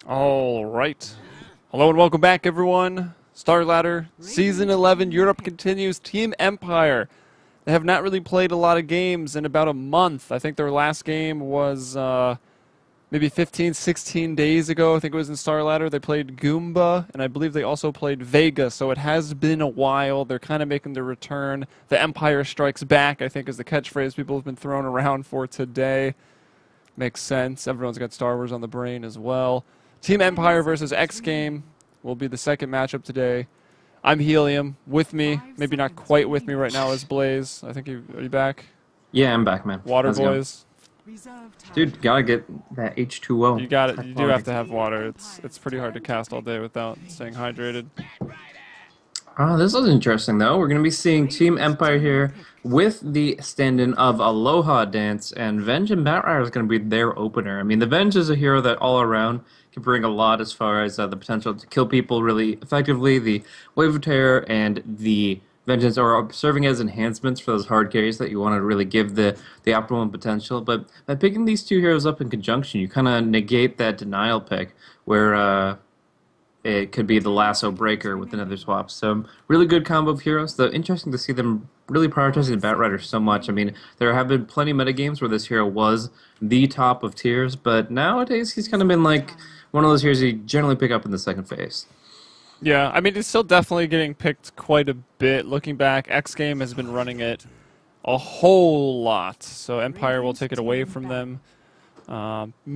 All right. Hello and welcome back, everyone. Starladder, Season 11, Europe continues. Team Empire. They have not really played a lot of games in about a month. I think their last game was maybe 15, 16 days ago. I think it was in Starladder. They played Goomba, and I believe they also played Vega, so it has been a while. They're kind of making their return. The Empire Strikes Back, I think, is the catchphrase people have been throwing around for today. Makes sense. Everyone's got Star Wars on the brain as well. Team Empire versus xGame will be the second matchup today. I'm Helium. With me, maybe not quite with me right now, is Blaze. I think are you back? Yeah, I'm back, man. Water How's it boys. Dude, gotta get that H2O. You got it. You do have to have water. It's pretty hard to cast all day without staying hydrated. This is interesting, though. We're going to be seeing Team Empire here with the stand-in of Aloha Dance, and Venge and Batrider is going to be their opener. I mean, the Venge is a hero that all around can bring a lot as far as the potential to kill people really effectively. The Wave of Terror and the Vengeance are serving as enhancements for those hard carries that you want to really give the optimum potential. But by picking these two heroes up in conjunction, you kind of negate that denial pick where it could be the lasso breaker with another swap. So really good combo of heroes. Though interesting to see them really prioritizing the Batrider so much. I mean, there have been plenty of metagames where this hero was the top of tiers, but nowadays he's kind of been like one of those heroes you generally pick up in the second phase. Yeah, I mean, it's still definitely getting picked quite a bit. Looking back, xGame has been running it a whole lot, so Empire will take it away from them.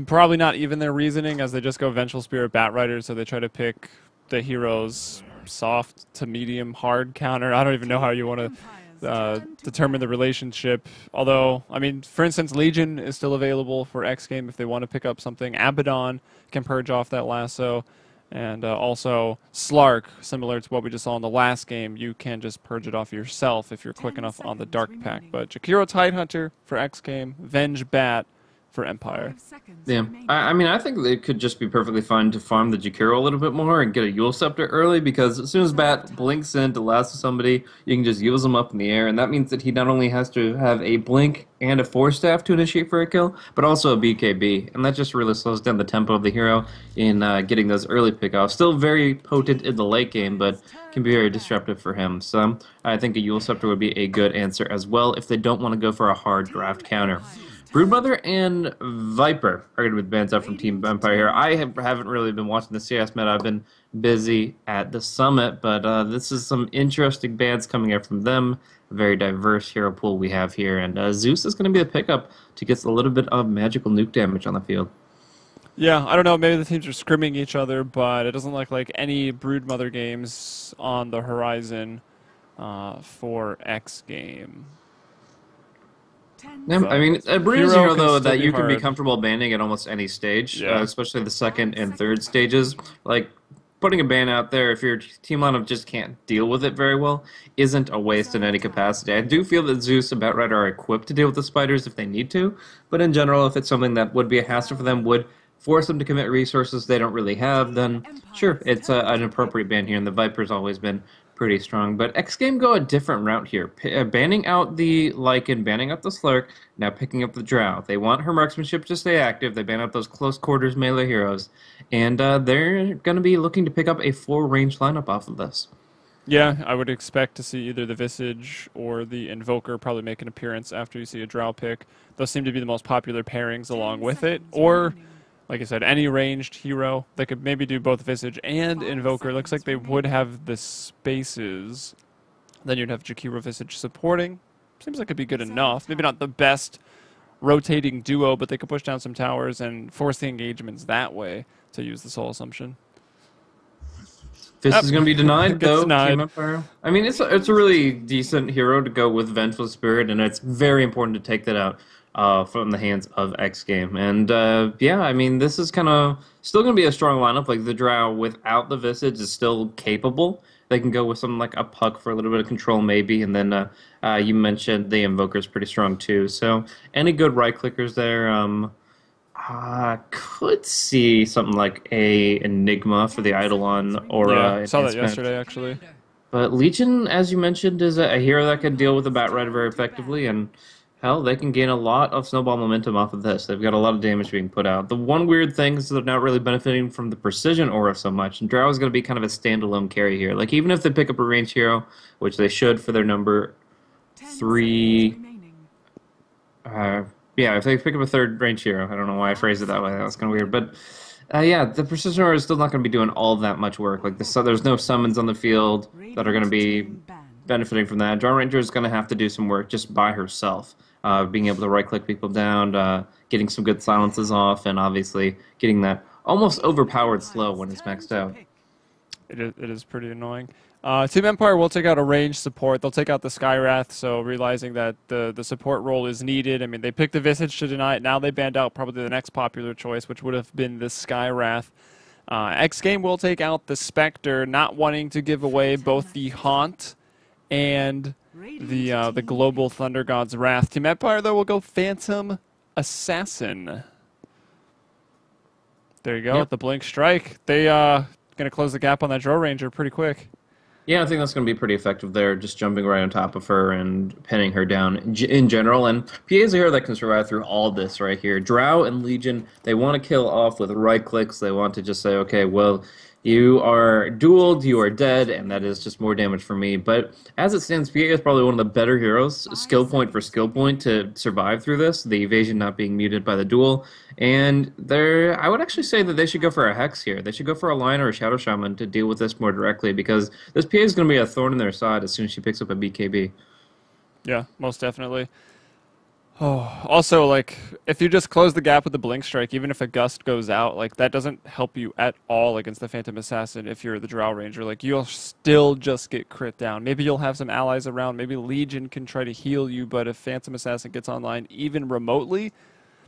Probably not even their reasoning, as they just go Vengeful Spirit Batrider, so they try to pick the heroes soft to medium hard counter. I don't even know how you want to determine the relationship. Although, I mean, for instance, Legion is still available for xGame if they want to pick up something. Abaddon can purge off that lasso. And also Slark, similar to what we just saw in the last game, you can just purge it off yourself if you're quick enough on the Dark Pack. But Jakiro Tidehunter for xGame, Venge Bat for Empire. Yeah, I mean, I think it could just be perfectly fine to farm the Jakiro a little bit more and get a Yule Scepter early, because as soon as Bat blinks in to lasso somebody, you can just use him up in the air, and that means that he not only has to have a blink and a Force Staff to initiate for a kill, but also a BKB, and that just really slows down the tempo of the hero in getting those early pickoffs. Still very potent in the late game, but can be very disruptive for him. So I think a Yule Scepter would be a good answer as well if they don't want to go for a hard draft counter. Broodmother and Viper are going to be the bands up from Team Empire here. I haven't really been watching the CS meta. I've been busy at the summit, but this is some interesting bands coming out from them. A very diverse hero pool we have here, and Zeus is going to be the pickup to get a little bit of magical nuke damage on the field. Yeah, I don't know, maybe the teams are scrimming each other, but it doesn't look like any Broodmother games on the horizon for xGame. Yeah, I mean, a Brood is a hero, though, that you can be hard. comfortable banning at almost any stage, Yeah. especially the second and third stages. Like, putting a ban out there, if your team lineup just can't deal with it very well, isn't a waste in any capacity. I do feel that Zeus and Batrider are equipped to deal with the spiders if they need to, but in general, if it's something that would be a hassle for them, would force them to commit resources they don't really have, then sure, it's an appropriate ban here, and the Viper's always been pretty strong. But xGame go a different route here, banning out the Lycan, banning out the Slurk, now picking up the Drow. They want her marksmanship to stay active. They ban out those close quarters melee heroes, and they're going to be looking to pick up a full range lineup off of this. Yeah, I would expect to see either the Visage or the Invoker probably make an appearance after you see a Drow pick. Those seem to be the most popular pairings along with it, or like I said, any ranged hero. They could maybe do both Visage and Invoker. Looks like they would have the spaces. Then you'd have Jakiro Visage supporting. Seems like it'd be good enough. Maybe not the best rotating duo, but they could push down some towers and force the engagements that way to use the Soul Assumption. This is going to be denied, though. Denied. Team Empire. I mean, it's a really decent hero to go with Vengeful Spirit, and it's very important to take that out from the hands of xGame. And yeah, I mean, this is kind of still going to be a strong lineup. Like, the Drow without the Visage is still capable. They can go with something like a Puck for a little bit of control, maybe. And then you mentioned the Invoker is pretty strong, too. So any good right-clickers there? Could see something like a Enigma for the Eidolon Aura. Yeah, I saw that yesterday, actually. But Legion, as you mentioned, is a hero that can deal with the Batrider very effectively, and Hell, they can gain a lot of snowball momentum off of this. They've got a lot of damage being put out. The one weird thing is they're not really benefiting from the precision aura so much. And Drow is going to be kind of a standalone carry here. Like, even if they pick up a range hero, which they should for their number 3... yeah, if they pick up a third range hero. I don't know why I phrased it that way. That was kind of weird. But, yeah, the precision aura is still not going to be doing all that much work. Like, there's no summons on the field that are going to be benefiting from that. Drow Ranger is going to have to do some work just by herself. Being able to right-click people down, getting some good silences off, and obviously getting that almost overpowered slow when it's maxed out. It is pretty annoying. Team Empire will take out a range support. They'll take out the Skywrath, so realizing that the support role is needed. I mean, they picked the Visage to deny it. Now they banned out probably the next popular choice, which would have been the Skywrath. xGame will take out the Spectre, not wanting to give away both the Haunt and the Global Thunder God's Wrath. Team Empire, though, will go Phantom Assassin. There you go, Yep. the Blink Strike. They going to close the gap on that Drow Ranger pretty quick. Yeah, I think that's going to be pretty effective there, just jumping right on top of her and pinning her down in general. And PA is a hero that can survive through all this right here. Drow and Legion, they want to kill off with right clicks. They want to just say, okay, well, you are dueled, you are dead, and that is just more damage for me. But as it stands, PA is probably one of the better heroes, skill point for skill point, to survive through this, the evasion not being muted by the duel. And I would actually say that they should go for a Hex here. They should go for a Lion or a Shadow Shaman to deal with this more directly, because this PA is going to be a thorn in their side as soon as she picks up a BKB. Yeah, most definitely. Oh, also, like, if you just close the gap with the Blink Strike, even if a Gust goes out, like, that doesn't help you at all against the Phantom Assassin if you're the Drow Ranger. Like, you'll still just get crit down. Maybe you'll have some allies around. Maybe Legion can try to heal you, but if Phantom Assassin gets online even remotely,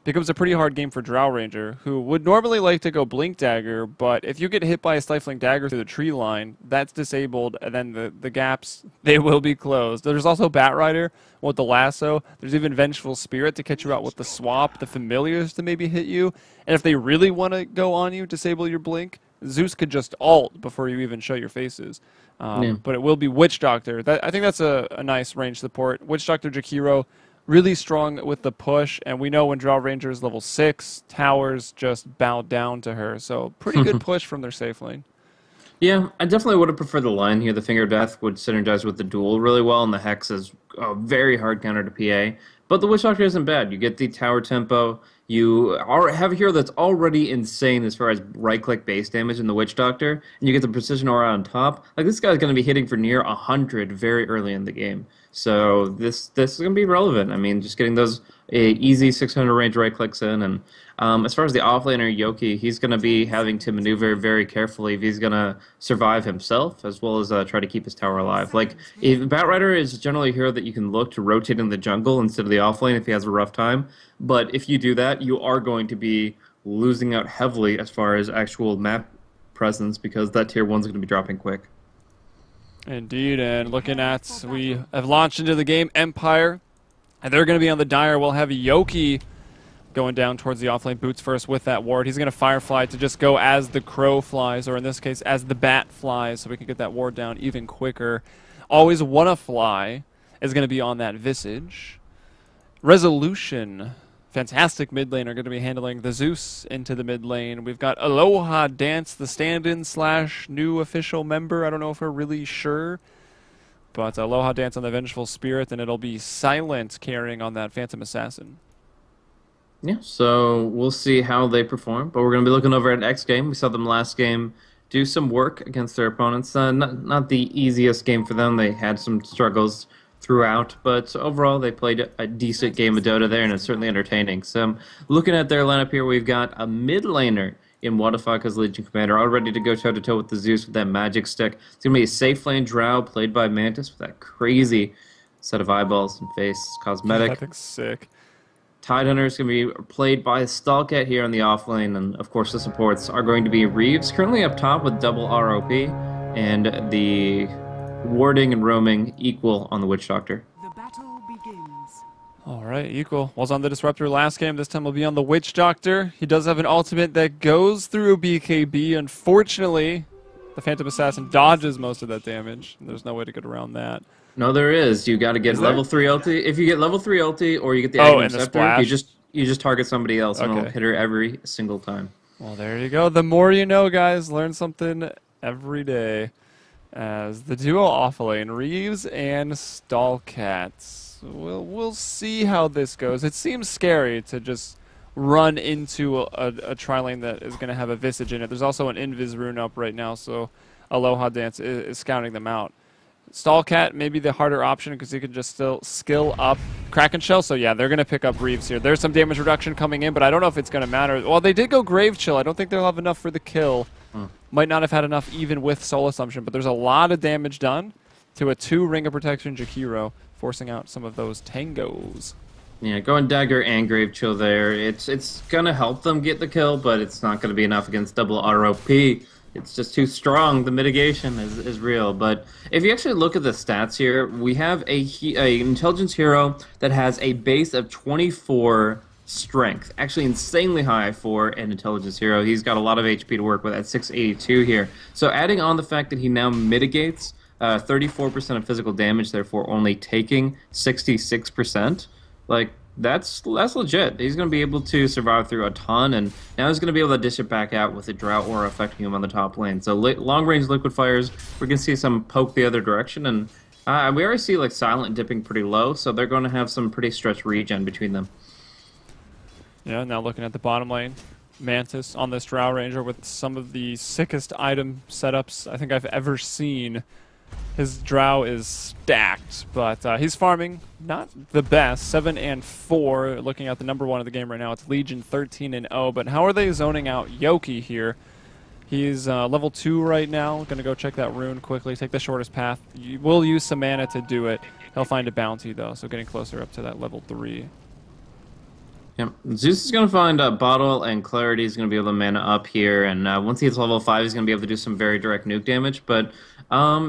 becomes a pretty hard game for Drow Ranger, who would normally like to go Blink Dagger, but if you get hit by a Stifling Dagger through the tree line, that's disabled, and then the gaps, they will be closed. There's also Bat Rider with the Lasso. There's even Vengeful Spirit to catch you out with the Swap, the Familiars to maybe hit you, and if they really want to go on you, disable your Blink, Zeus could just ult before you even show your faces. But it will be Witch Doctor. I think that's a nice range support. Witch Doctor Jakiro, really strong with the push, and we know when Drow Ranger is level 6, towers just bow down to her. So pretty good push from their safe lane. Yeah, I definitely would have preferred the Lion here. The Finger of Death would synergize with the duel really well, and the Hex is a very hard counter to PA. But the Witch Doctor isn't bad. You get the tower tempo. You have a hero that's already insane as far as right-click base damage in the Witch Doctor, and you get the Precision Aura on top. Like, this guy's going to be hitting for near 100 very early in the game. So this is going to be relevant. I mean, just getting those easy 600 range right-clicks in. And as far as the offlaner, Yoki, he's going to be having to maneuver very carefully if he's going to survive himself, as well as try to keep his tower alive. Like, Bat Rider is generally a hero that you can look to rotate in the jungle instead of the offlane if he has a rough time. But if you do that, you are going to be losing out heavily as far as actual map presence, because that tier 1's going to be dropping quick. Indeed, and looking at, we have launched into the game Empire, and they're going to be on the Dire. We'll have Yoki going down towards the offlane boots first with that ward. He's going to Firefly to just go as the Crow flies, or in this case, as the Bat flies, so we can get that ward down even quicker. Always Wanna Fly is going to be on that Visage. Resolution, fantastic mid lane, are going to be handling the Zeus into the mid lane. We've got Aloha Dance, the stand-in / new official member. I don't know if we're really sure. But Aloha Dance on the Vengeful Spirit, and it'll be Silent carrying on that Phantom Assassin. Yeah, so we'll see how they perform. But we're going to be looking over at xGame. We saw them last game do some work against their opponents. Not the easiest game for them. They had some struggles throughout, but overall they played a decent game of Dota there, and it's certainly entertaining. So looking at their lineup here, we've got a mid laner in Wadafaka's Legion Commander, all ready to go toe-to-toe with the Zeus with that magic stick. It's going to be a safe lane Drow played by Mantis with that crazy set of eyeballs and face cosmetic. I think sick. Tidehunter is going to be played by Stalcat here on the offlane, and of course the supports are going to be Reeves, currently up top with double ROP, and the warding and roaming equal on the Witch Doctor. The battle begins. All right, equal. Was on the Disruptor last game. This time will be on the Witch Doctor. He does have an ultimate that goes through BKB. Unfortunately, The Phantom Assassin dodges most of that damage. There's no way to get around that. No, there is. You got to get level 3 ulti. If you get level 3 ulti or you get the Oh, Helium and the Scepter, splash? you just target somebody else and it'll Okay. hit her every single time. Well, there you go. The more you know, guys. Learn something every day. As the duo off lane, Reeves and Stallcats. We'll see how this goes. It seems scary to just run into a tri-lane that is going to have a Visage in it. There's also an Invis rune up right now, so Aloha Dance is scouting them out. Stallcat may be the harder option because he can just still skill up Kraken Shell. So yeah, they're going to pick up Reeves here. There's some damage reduction coming in, but I don't know if it's going to matter. Well, they did go Grave Chill. I don't think they'll have enough for the kill. Might not have had enough even with Soul Assumption, but there's a lot of damage done to a 2 Ring of Protection Jakiro, forcing out some of those tangos. Yeah, going Dagger and Grave Chill there. It's going to help them get the kill, but it's not going to be enough against double ROP. It's just too strong. The mitigation is real. But if you actually look at the stats here, we have a intelligence hero that has a base of 24 strength. Actually insanely high for an intelligence hero. He's got a lot of HP to work with at 682 here. So adding on the fact that he now mitigates 34% of physical damage, therefore only taking 66%, like, that's legit. He's going to be able to survive through a ton, and now he's going to be able to dish it back out with a Drought Aura affecting him on the top lane. So long-range Liquid Fires, we're going to see some poke the other direction, and we already see like Silent dipping pretty low, so they're going to have some pretty stretched regen between them. Yeah, now looking at the bottom lane, Mantis on this Drow Ranger with some of the sickest item setups I think I've ever seen. His Drow is stacked, but he's farming not the best. 7 and 4, looking at the number 1 of the game right now. It's Legion 13 and 0. But how are they zoning out Yoki here? He's level 2 right now. Gonna go check that rune quickly. Take the shortest path. We'll use some mana to do it. He'll find a bounty though, so getting closer up to that level 3. Yep. Zeus is going to find Bottle, and Clarity is going to be able to mana up here, and once he hits level 5, he's going to be able to do some very direct nuke damage, but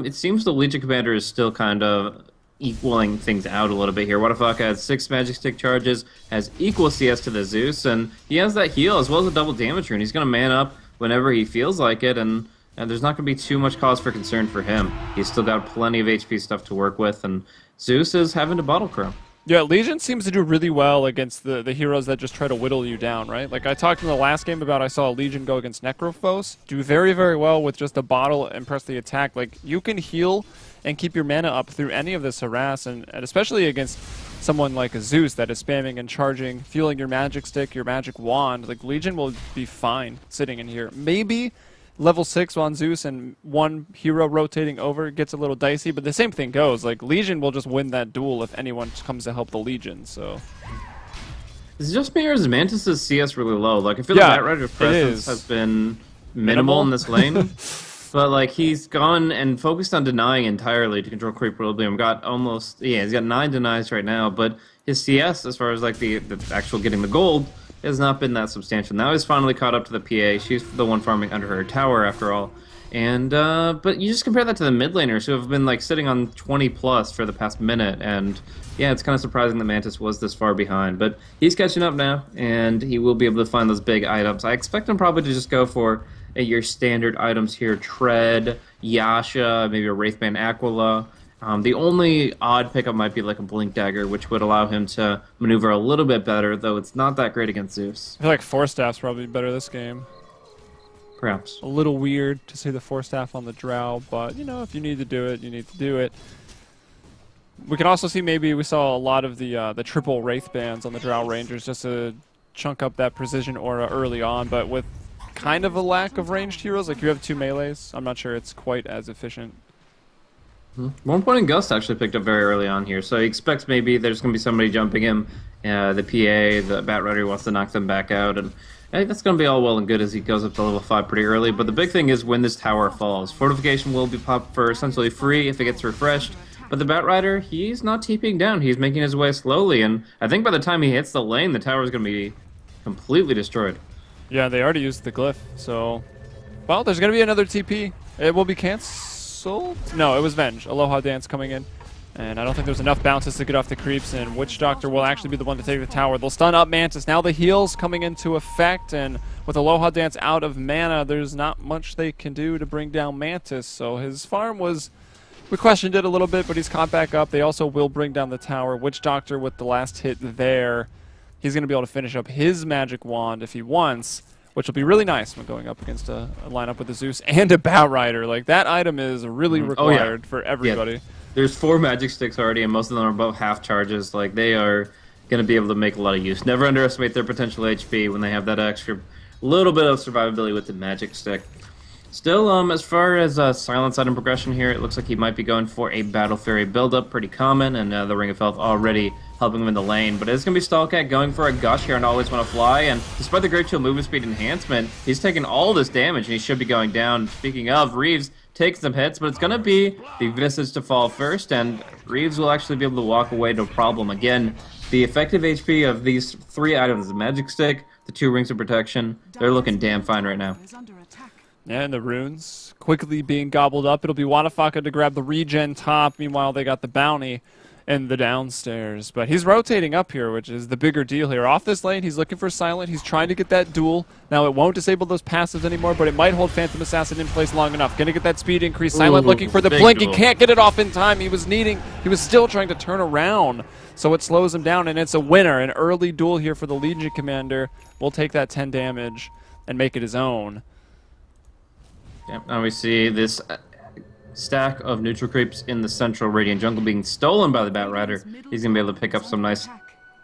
it seems the Legion Commander is still kind of equaling things out a little bit here. Whatafaka has 6 Magic Stick charges, has equal CS to the Zeus, and he has that heal as well as a double damage rune. He's going to man up whenever he feels like it, and there's not going to be too much cause for concern for him. He's still got plenty of HP stuff to work with, and Zeus is having to Bottle Crow. Yeah, Legion seems to do really well against the heroes that just try to whittle you down, right? Like I talked in the last game about I saw Legion go against Necrophos, do very, very well with just a bottle and press the attack. Like, you can heal and keep your mana up through any of this harass, and especially against someone like a Zeus that is spamming and charging, fueling your magic stick, your magic wand. Like, Legion will be fine sitting in here. Maybe level 6 on Zeus and one hero rotating over gets a little dicey, but the same thing goes. Like, Legion will just win that duel if anyone comes to help the Legion, so. It's just me, or is Mantis' CS really low? Like, I feel like Batrider's presence has been minimal in this lane. But, like, he's gone and focused on denying entirely to control Creep Equilibrium. He's got 9 denies right now, but his CS, as far as, like, the actual getting the gold, has not been that substantial. Now he's finally caught up to the PA. She's the one farming under her tower, after all. And, but you just compare that to the mid laners who have been, like, sitting on 20 plus for the past minute, and yeah, it's kind of surprising that Mantis was this far behind. But he's catching up now, and he will be able to find those big items. I expect him probably to just go for your standard items here: Tread, Yasha, maybe a Wraithband Aquila. The only odd pickup might be like a Blink Dagger, which would allow him to maneuver a little bit better, though it's not that great against Zeus. I feel like Force Staff's probably better this game. Perhaps. A little weird to see the Force Staff on the Drow, but, you know, if you need to do it, you need to do it. We can also see maybe we saw a lot of the triple Wraith Bands on the Drow Rangers just to chunk up that precision aura early on, but with kind of a lack of ranged heroes, like you have 2 melees, I'm not sure it's quite as efficient. One point in Gust actually picked up very early on here, so he expects maybe there's going to be somebody jumping him. The PA, the Batrider wants to knock them back out, and I think that's going to be all well and good as he goes up to level 5 pretty early. But the big thing is when this tower falls. Fortification will be popped for essentially free if it gets refreshed, but the Batrider, he's not TPing down. He's making his way slowly, and I think by the time he hits the lane, the tower is going to be completely destroyed. Yeah, they already used the glyph, so... Well, there's going to be another TP. It will be canceled. No, it was Venge. Aloha Dance coming in. And I don't think there's enough bounces to get off the creeps, and Witch Doctor will actually be the one to take the tower. They'll stun up Mantis. Now the heals coming into effect, and with Aloha Dance out of mana, there's not much they can do to bring down Mantis. So his farm was... We questioned it a little bit, but he's caught back up. They also will bring down the tower. Witch Doctor with the last hit there. He's going to be able to finish up his magic wand if he wants, which will be really nice when going up against a lineup with a Zeus and a Batrider. Like, that item is really required for everybody. Yeah. There's 4 magic sticks already, and most of them are about half charges. Like, they are going to be able to make a lot of use. Never underestimate their potential HP when they have that extra little bit of survivability with the magic stick. Still, as far as silence item progression here, it looks like he might be going for a Battle Fairy build-up, pretty common, and the Ring of Health already helping him in the lane. But it's going to be Stallcat going for a Gush here and Always Want to Fly, and despite the Great Shield movement speed enhancement, he's taking all this damage, and he should be going down. Speaking of, Reeves takes some hits, but it's going to be the Visage to fall first, and Reeves will actually be able to walk away no problem. Again, the effective HP of these 3 items, the Magic Stick, the 2 Rings of Protection, they're looking damn fine right now. Yeah, and the runes quickly being gobbled up. It'll be Wadafaka to grab the regen top. Meanwhile, they got the bounty in the downstairs. But he's rotating up here, which is the bigger deal here. Off this lane, he's looking for Silent. He's trying to get that duel. Now, it won't disable those passives anymore, but it might hold Phantom Assassin in place long enough. Gonna get that speed increase. Silent looking for the blink. He can't get it off in time. He was still trying to turn around. So it slows him down, and it's a winner. An early duel here for the Legion Commander. We'll take that 10 damage and make it his own. Yep, now we see this stack of neutral creeps in the central Radiant Jungle being stolen by the Batrider. He's going to be able to pick up some nice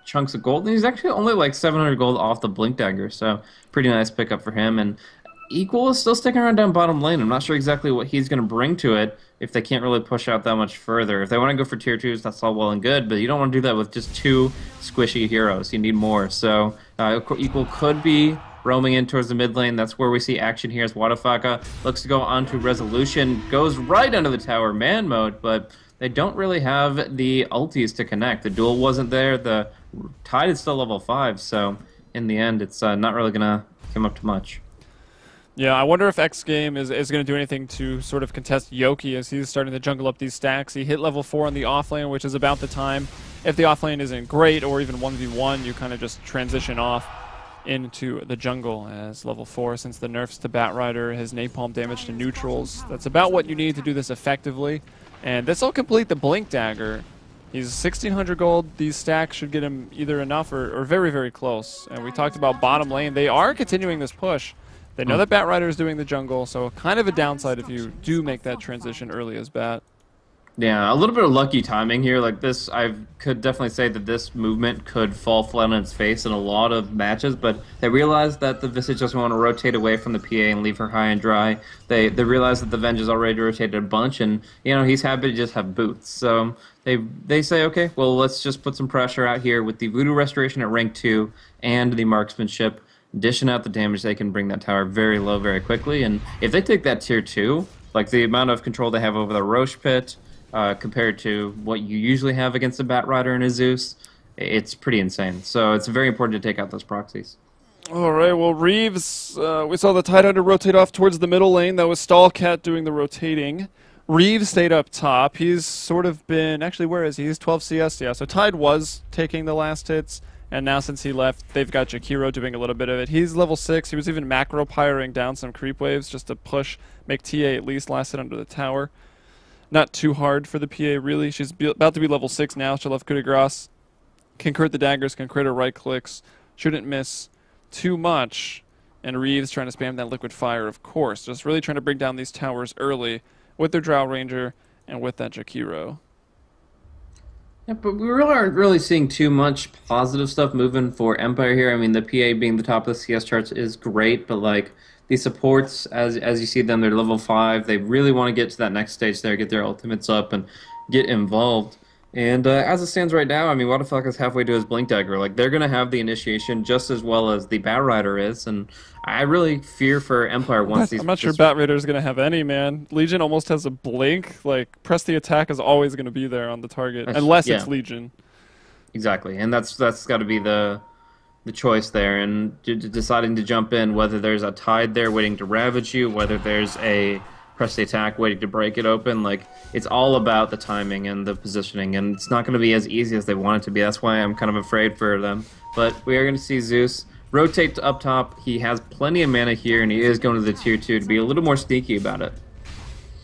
chunks of gold. And he's actually only like 700 gold off the Blink Dagger, so pretty nice pickup for him. And Equal is still sticking around down bottom lane. I'm not sure exactly what he's going to bring to it if they can't really push out that much further. If they want to go for tier 2s, that's all well and good, but you don't want to do that with just 2 squishy heroes. You need more. So Equal could be roaming in towards the mid lane. That's where we see action here as Wadafaka looks to go on to Resolution. Goes right under the tower, man mode, but they don't really have the ultis to connect. The duel wasn't there. The Tide is still level 5, so in the end, it's not really going to come up to much. Yeah, I wonder if xGame is going to do anything to sort of contest Yoki as he's starting to jungle up these stacks. He hit level 4 on the offlane, which is about the time. If the offlane isn't great, or even 1v1, you kind of just transition off into the jungle as level 4, since the nerfs to Batrider, his napalm damage to neutrals. That's about what you need to do this effectively. And this will complete the Blink Dagger. He's 1,600 gold. These stacks should get him either enough or very, very close. And we talked about bottom lane. They are continuing this push. They know that Batrider is doing the jungle, so kind of a downside if you do make that transition early as Bat. Yeah, a little bit of lucky timing here. Like this, I could definitely say that this movement could fall flat on its face in a lot of matches, but they realized that the Visage doesn't want to rotate away from the PA and leave her high and dry. They realized that the Venge has already rotated a bunch, and you know he's happy to just have boots. So they say, okay, well let's just put some pressure out here with the Voodoo Restoration at rank 2 and the Marksmanship, dishing out the damage. They can bring that tower very low very quickly, and if they take that tier 2, like the amount of control they have over the Roche Pit, compared to what you usually have against a Batrider and a Zeus, it's pretty insane. So it's very important to take out those proxies. All right, well, Reeves, we saw the Tidehunter rotate off towards the middle lane. That was Stallcat doing the rotating. Reeves stayed up top. He's sort of been, actually, where is he? He's 12 CS, yeah. So Tide was taking the last hits, and now since he left, they've got Jakiro doing a little bit of it. He's level 6. He was even macro-pyring down some creep waves just to push, make TA at least last hit under the tower. Not too hard for the PA, really. She's about to be level 6 now. She'll have coup de grace. Can crit the daggers, can crit her right clicks. Shouldn't miss too much. And Reeves trying to spam that liquid fire, of course. Just really trying to bring down these towers early with their Drow Ranger and with that Jakiro. Yeah, but we really aren't really seeing too much positive stuff moving for Empire here. I mean, the PA being the top of the CS charts is great, but like these supports, as you see them, they're level 5. They really want to get to that next stage there, get their ultimates up, and get involved. And as it stands right now, I mean, Wadafaka is halfway to his Blink Dagger. Like, they're going to have the initiation just as well as the Batrider is, and I really fear for Empire once these... I'm not sure Batrider is going to have any, man. Legion almost has a blink. Like, press the attack is always going to be there on the target, unless it's Legion. Exactly, and that's got to be the choice there, and deciding to jump in, whether there's a Tide there waiting to ravage you, whether there's a press the attack, waiting to break it open. Like, it's all about the timing and the positioning, and it's not going to be as easy as they want it to be. That's why I'm kind of afraid for them. But we are going to see Zeus rotate up top. He has plenty of mana here, and he is going to the tier 2 to be a little more sneaky about it.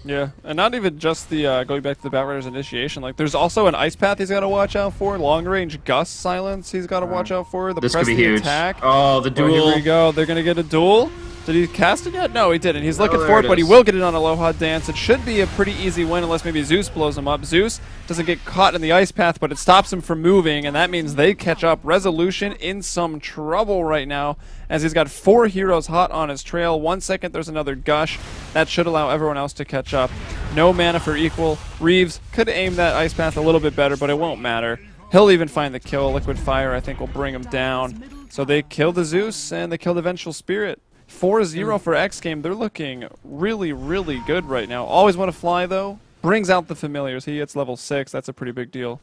Yeah, and not even just the going back to the Batrider's initiation. Like, there's also an ice path he's got to watch out for. Long range gust silence he's got to watch out for. The This press could be the huge. attack. Oh, the duel. Here we go. They're gonna get a duel. Did he cast it yet? No, he didn't. He's looking there for it it, but he is. will get it on Aloha Dance. It should be a pretty easy win unless maybe Zeus blows him up. Zeus doesn't get caught in the ice path, but it stops him from moving, and that means they catch up. Resolution in some trouble right now, as he's got 4 heroes hot on his trail. 1 second, there's another gush. That should allow everyone else to catch up. No mana for equal. Reeves could aim that ice path a little bit better, but it won't matter. He'll even find the kill. Liquid Fire, I think, will bring him down. So they kill the Zeus, and they kill the Vengeful Spirit. 4-0 for xGame. They're looking really, really good right now. Always want to fly, though. Brings out the familiars. He hits level 6. That's a pretty big deal.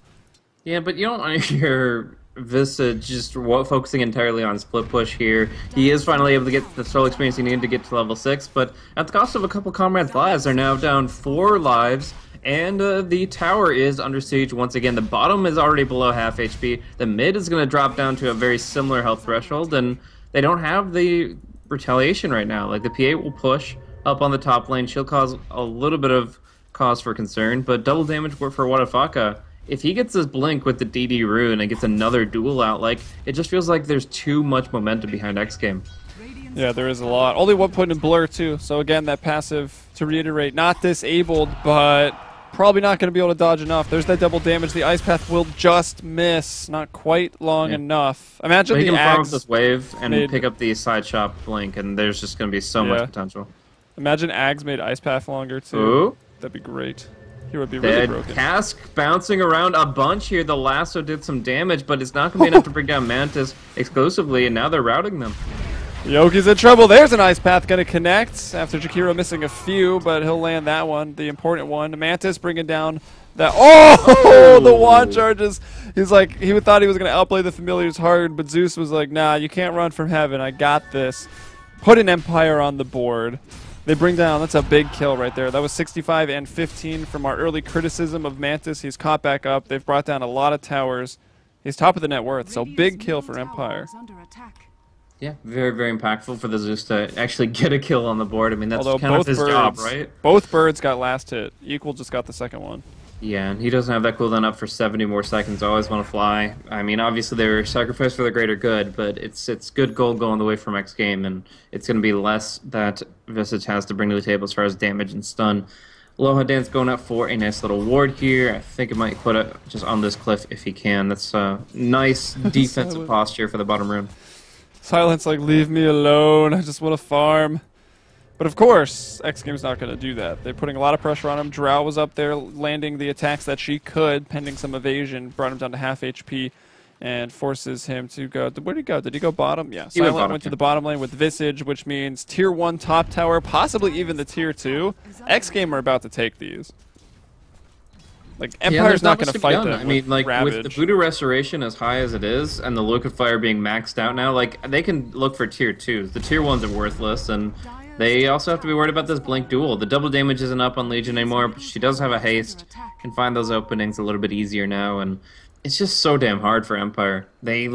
Yeah, but you don't want to hear Visage just focusing entirely on split push here. He is finally able to get the soul experience he needed to get to level 6, but at the cost of a couple comrades' lives. They're now down 4 lives, and the tower is under siege once again. The bottom is already below half HP. The mid is going to drop down to a very similar health threshold, and they don't have the retaliation right now. Like, the P8 will push up on the top lane. She'll cause a little bit of cause for concern, but double damage for Wadafaka. If he gets this blink with the DD rune and gets another duel out, like, it just feels like there's too much momentum behind xGame. Yeah, there is a lot. Only 1 point in blur, too. So, again, that passive, to reiterate, not disabled, but probably not going to be able to dodge enough. There's that double damage. The ice path will just miss. Not quite long enough. Imagine he the can farm up Ags this wave and made- pick up the side shop blink, and there's just going to be so much potential. Imagine Ags made ice path longer, too. Ooh. That'd be great. He would be really Dead broken. Cask bouncing around a bunch here. The lasso did some damage, but it's not going to be enough to bring down Mantis exclusively, and now they're routing them. Yogi's in trouble. There's an ice path going to connect after Jakiro missing a few, but he'll land that one, the important one. Mantis bringing down that. Oh, the wand charges. He's like, he thought he was going to outplay the familiars hard, but Zeus was like, nah, you can't run from heaven. I got this. Put an Empire on the board. They bring down, that's a big kill right there. That was 65 and 15 from our early criticism of Mantis. He's caught back up. They've brought down a lot of towers. He's top of the net worth, so big kill for Empire. Yeah, very, very impactful for the Zeus to actually get a kill on the board. I mean, that's Although kind of his job, right? Both birds got last hit. Equal just got the second one. Yeah, and he doesn't have that cooldown up for 70 more seconds. Always want to fly. I mean, obviously they were sacrificed for the greater good, but it's good gold going away from xGame, and it's going to be less that Visage has to bring to the table as far as damage and stun. Aloha Dance going up for a nice little ward here. I think it might put it just on this cliff if he can. That's a nice defensive posture for the bottom rune. Silence like, leave me alone. I just want to farm. But of course, xGame's not going to do that. They're putting a lot of pressure on him. Drow was up there landing the attacks that she could, pending some evasion. Brought him down to half HP and forces him to go. Where did he go? Did he go bottom? Yeah. Silent went to the bottom lane with Visage, which means tier 1 top tower, possibly even the tier 2. xGame are about to take these. Like, Empire's not going to fight them. I mean, like, Ravage. with the Voodoo Restoration as high as it is, and the Liquid Fire being maxed out now, like, they can look for tier 2s. The tier 1s are worthless, and they also have to be worried about this Blink duel. The double damage isn't up on Legion anymore, but she does have a haste. Can find those openings a little bit easier now, and it's just so damn hard for Empire. They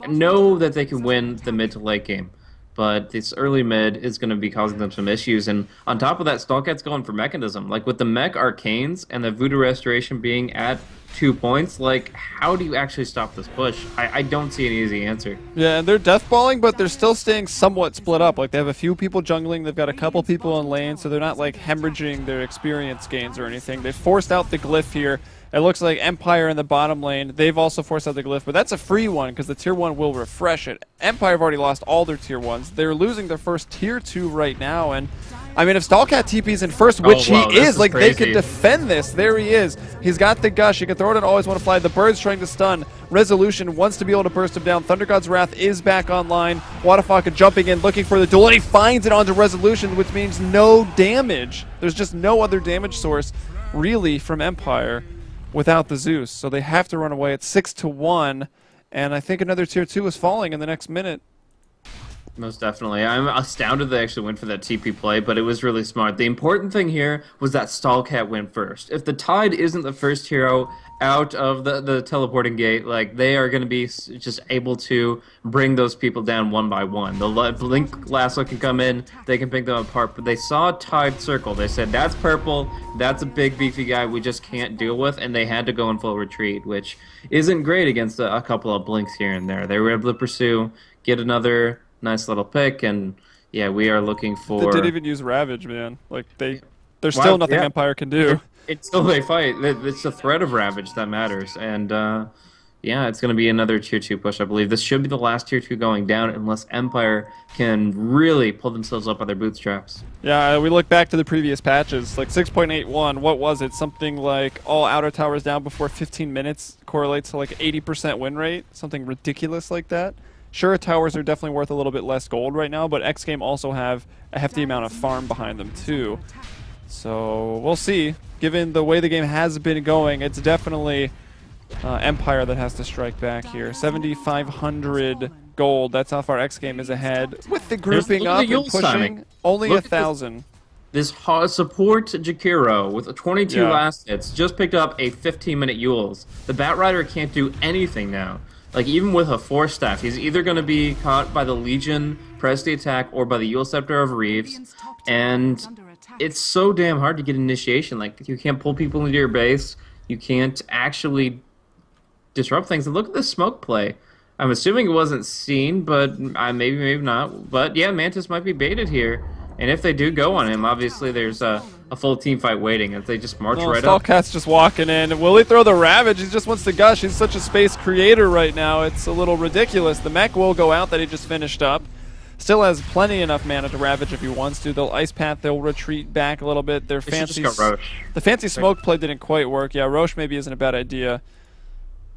know that they can win the mid to late game, but this early mid is going to be causing them some issues. And on top of that, Stalkat's going for Mechanism. Like, with the Mech Arcanes and the Voodoo Restoration being at 2 points, like, how do you actually stop this push? I don't see an easy answer. Yeah, and they're deathballing, but they're still staying somewhat split up. Like, they have a few people jungling, they've got a couple people in lane, so they're not, like, hemorrhaging their experience gains or anything. They forced out the glyph here. It looks like Empire in the bottom lane. They've also forced out the glyph, but that's a free one because the tier 1 will refresh it. Empire have already lost all their tier 1s. They're losing their first tier 2 right now, and I mean, if Stalkat TP's in first, which he is, like, they can defend this. There he is. He's got the gush. He can throw it and always want to fly. The bird's trying to stun. Resolution wants to be able to burst him down. Thunder God's Wrath is back online. Wadafaka jumping in, looking for the duel, and he finds it onto Resolution, which means no damage. There's just no other damage source, really, from Empire without the Zeus. So they have to run away. It's 6-1, and I think another tier 2 is falling in the next minute. Most definitely. I'm astounded they actually went for that TP play, but it was really smart. The important thing here was that Stallcat went first. If the Tide isn't the first hero out of the teleporting gate, like, they are going to be just able to bring those people down one by one. The Blink Lasso can come in, they can pick them apart, but they saw Tide circle. They said, that's purple, that's a big beefy guy we just can't deal with, and they had to go in full retreat, which isn't great against a couple of Blinks here and there. They were able to pursue, get another nice little pick, and yeah, we are looking for. They didn't even use Ravage, man. Like there's still nothing Empire can do. Until they fight, it's the threat of Ravage that matters, and yeah, it's going to be another tier 2 push, I believe. This should be the last tier 2 going down, unless Empire can really pull themselves up by their bootstraps. Yeah, we look back to the previous patches, like 6.81. What was it? Something like all outer towers down before 15 minutes correlates to like 80% win rate, something ridiculous like that. Sure, towers are definitely worth a little bit less gold right now, but xGame also have a hefty amount of farm behind them too. So we'll see. Given the way the game has been going, it's definitely Empire that has to strike back here. 7,500 gold. That's how far xGame is ahead. With the grouping up and pushing, only 1,000. This support Jakiro with 22 last hits just picked up a 15-minute Yules. The Batrider can't do anything now. Like, even with a 4-staff, he's either going to be caught by the Legion, press the attack, or by the Yule Scepter of Reeves. And it's so damn hard to get initiation. Like, you can't pull people into your base. You can't actually disrupt things. And look at this smoke play. I'm assuming it wasn't seen, but maybe not. But yeah, Mantis might be baited here. And if they do go on him, obviously there's a full team fight waiting as they just march right up. Stallcat's just walking in. Will he throw the Ravage? He just wants to gush. He's such a space creator right now. It's a little ridiculous. The mech will go out that he just finished up. Still has plenty enough mana to Ravage if he wants to. They'll Ice Path. They'll retreat back a little bit. The fancy smoke play didn't quite work. Yeah, Roche maybe isn't a bad idea.